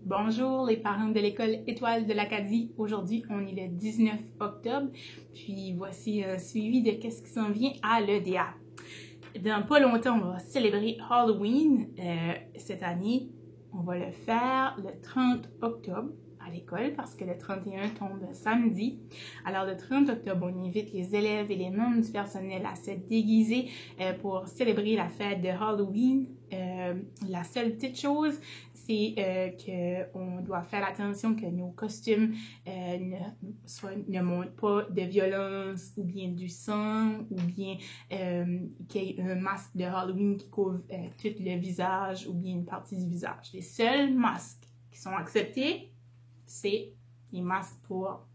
Bonjour les parents de l'école Étoile de l'Acadie. Aujourd'hui, on est le 19 octobre, puis voici un suivi de qu'est-ce qui s'en vient à l'EDA. Dans pas longtemps, on va célébrer Halloween. Cette année, on va le faire le 30 octobre à l'école parce que le 31 tombe samedi. Alors le 30 octobre, on invite les élèves et les membres du personnel à se déguiser pour célébrer la fête de Halloween. La seule petite chose, c'est qu'on doit faire attention que nos costumes ne montrent pas de violence ou bien du sang ou bien qu'il y ait un masque de Halloween qui couvre tout le visage ou bien une partie du visage. Les seuls masques qui sont acceptés, c'est les masques pour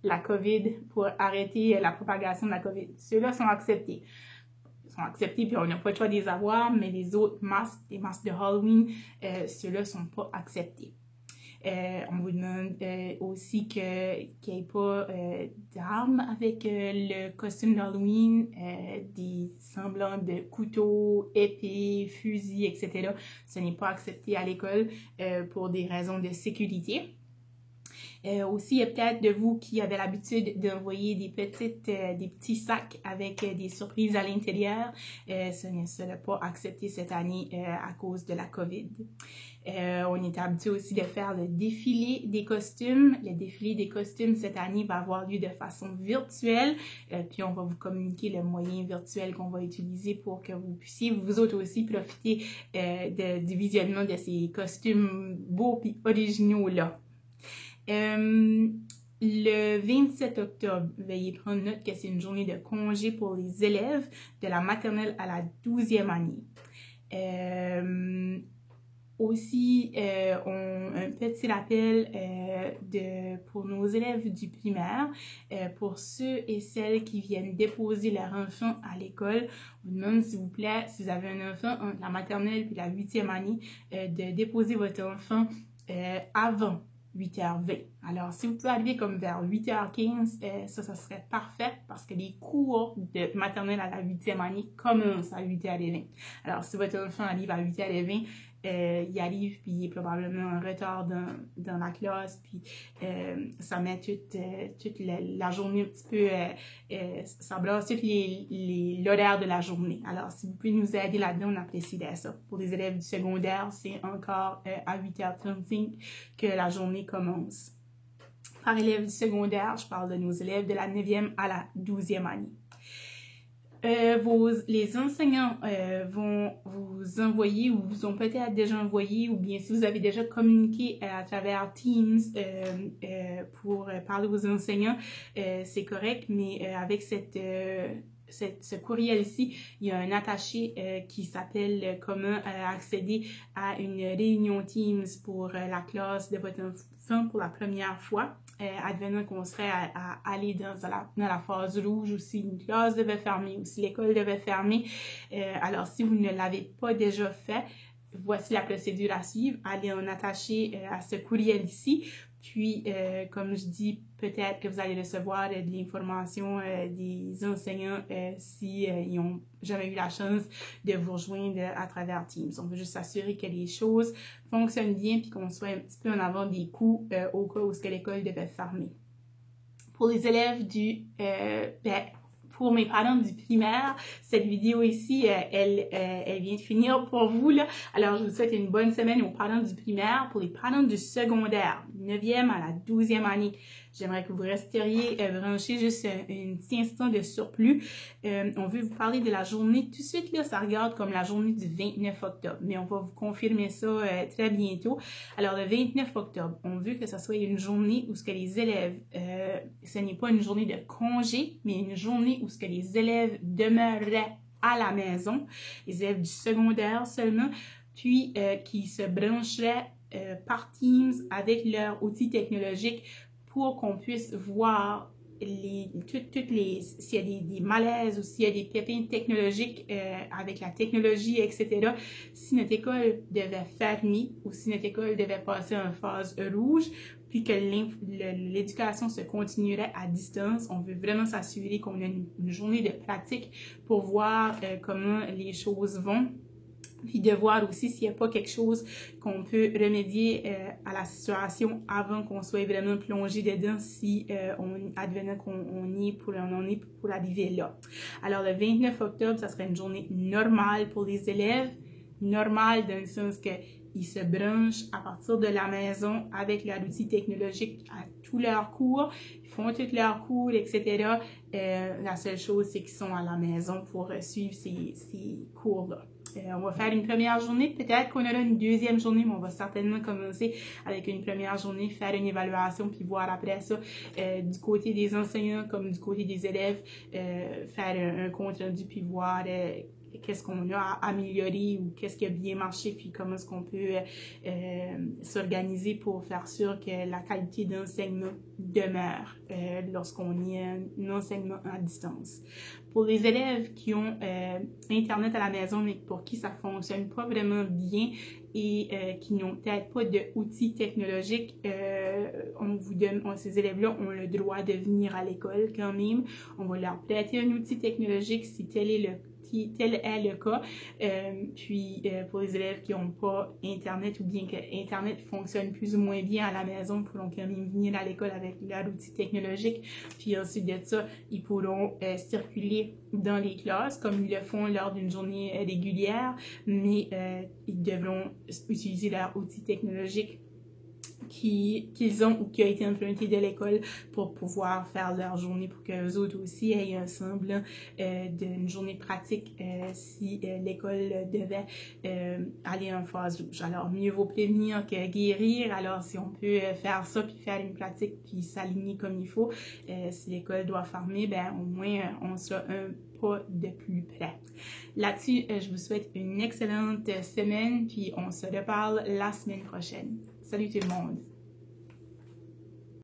la COVID, pour arrêter la propagation de la COVID. Ceux-là sont acceptés. Puis on n'a pas le choix de les avoir, mais les autres masques, les masques de Halloween, ceux-là ne sont pas acceptés. On vous demande aussi qu'il n'y ait pas d'armes avec le costume d'Halloween, des semblants de couteaux, épées, fusils, etc. Ce n'est pas accepté à l'école pour des raisons de sécurité. Aussi, il y a peut-être de vous qui avez l'habitude d'envoyer des petits sacs avec des surprises à l'intérieur. Ce ne sera pas accepté cette année à cause de la COVID. On est habitué aussi de faire le défilé des costumes. Le défilé des costumes cette année va avoir lieu de façon virtuelle. Puis on va vous communiquer le moyen virtuel qu'on va utiliser pour que vous puissiez vous autres aussi profiter du visionnement de ces costumes beaux et originaux-là. Le 27 octobre, veuillez prendre note que c'est une journée de congé pour les élèves de la maternelle à la 12e année. Aussi, un petit rappel pour nos élèves du primaire, pour ceux et celles qui viennent déposer leur enfant à l'école, on vous demande s'il vous plaît, si vous avez un enfant entre la maternelle et la 8e année, de déposer votre enfant avant 8h20. Alors, si vous pouvez arriver comme vers 8h15, ça serait parfait parce que les cours de maternelle à la 8e année commencent à 8h20. Alors, si votre enfant arrive à 8h20, il arrive puis il est probablement en retard dans la classe puis ça met toute la journée un petit peu, ça blase toute l'horaire de la journée. Alors, si vous pouvez nous aider là-dedans, on apprécie ça. Pour les élèves du secondaire, c'est encore à 8h35 que la journée commence. Par élèves du secondaire, je parle de nos élèves de la 9e à la 12e année. Les enseignants vont vous envoyer ou vous ont peut-être déjà envoyé ou bien si vous avez déjà communiqué à travers Teams pour parler aux enseignants, c'est correct, mais avec ce courriel-ci, il y a un attaché qui s'appelle « Comment accéder à une réunion Teams pour la classe de votre enfant pour la première fois ». Advenant qu'on serait à aller dans la phase rouge ou si une classe devait fermer ou si l'école devait fermer. Alors, si vous ne l'avez pas déjà fait, voici la procédure à suivre. Allez en attacher à ce courriel ici. Puis, comme je dis, peut-être que vous allez recevoir de l'information des enseignants s'ils n'ont jamais eu la chance de vous rejoindre à travers Teams. On veut juste s'assurer que les choses fonctionnent bien puis qu'on soit un petit peu en avant des coups au cas où l'école devait fermer. Pour les élèves pour mes parents du primaire, cette vidéo ici, elle vient de finir pour vous, là. Alors, je vous souhaite une bonne semaine aux parents du primaire. Pour les parents du secondaire, 9e à la 12e année, j'aimerais que vous resteriez branchés juste un petit instant de surplus. On veut vous parler de la journée. Tout de suite, là, ça regarde comme la journée du 29 octobre, mais on va vous confirmer ça très bientôt. Alors, le 29 octobre, on veut que ce soit une journée où ce que les élèves, ce n'est pas une journée de congé, mais une journée où ce que les élèves demeureraient à la maison, les élèves du secondaire seulement, puis qui se brancheraient par Teams avec leur outil technologique pour qu'on puisse voir s'il y a des malaises ou s'il y a des pépins technologiques avec la technologie, etc. Si notre école devait fermer ou si notre école devait passer en phase rouge, puis que l'éducation se continuerait à distance, on veut vraiment s'assurer qu'on a une journée de pratique pour voir comment les choses vont. Puis de voir aussi s'il n'y a pas quelque chose qu'on peut remédier à la situation avant qu'on soit vraiment plongé dedans si advenant qu'on y est pour arriver là. Alors le 29 octobre, ça serait une journée normale pour les élèves, normale dans le sens qu'ils se branchent à partir de la maison avec leur outil technologique à tous leurs cours, ils font tous leurs cours, etc. La seule chose, c'est qu'ils sont à la maison pour suivre ces cours-là. On va faire une première journée, peut-être qu'on aura une deuxième journée, mais on va certainement commencer avec une première journée, faire une évaluation, puis voir après ça, du côté des enseignants comme du côté des élèves, faire un compte rendu, puis voir qu'est-ce qu'on a à améliorer ou qu'est-ce qui a bien marché, puis comment est-ce qu'on peut s'organiser pour faire sûr que la qualité d'enseignement demeure lorsqu'on y a un enseignement à distance. Pour les élèves qui ont Internet à la maison, mais pour qui ça fonctionne pas vraiment bien et qui n'ont peut-être pas d'outils technologiques, ces élèves-là ont le droit de venir à l'école quand même. On va leur prêter un outil technologique si tel est le cas. Puis pour les élèves qui n'ont pas Internet ou bien que Internet fonctionne plus ou moins bien à la maison, ils pourront quand même venir à l'école avec leur outil technologique. Puis ensuite de ça, ils pourront circuler dans les classes comme ils le font lors d'une journée régulière, mais ils devront utiliser leur outil technologique qu'ils ont ou qui a été emprunté de l'école pour pouvoir faire leur journée pour qu'eux autres aussi aient un semblant d'une journée pratique si l'école devait aller en phase rouge. Alors, mieux vaut prévenir que guérir. Alors, si on peut faire ça, puis faire une pratique, puis s'aligner comme il faut, si l'école doit fermer, ben au moins, on sera un pas de plus près. Là-dessus, je vous souhaite une excellente semaine, puis on se reparle la semaine prochaine. Salut tout le monde!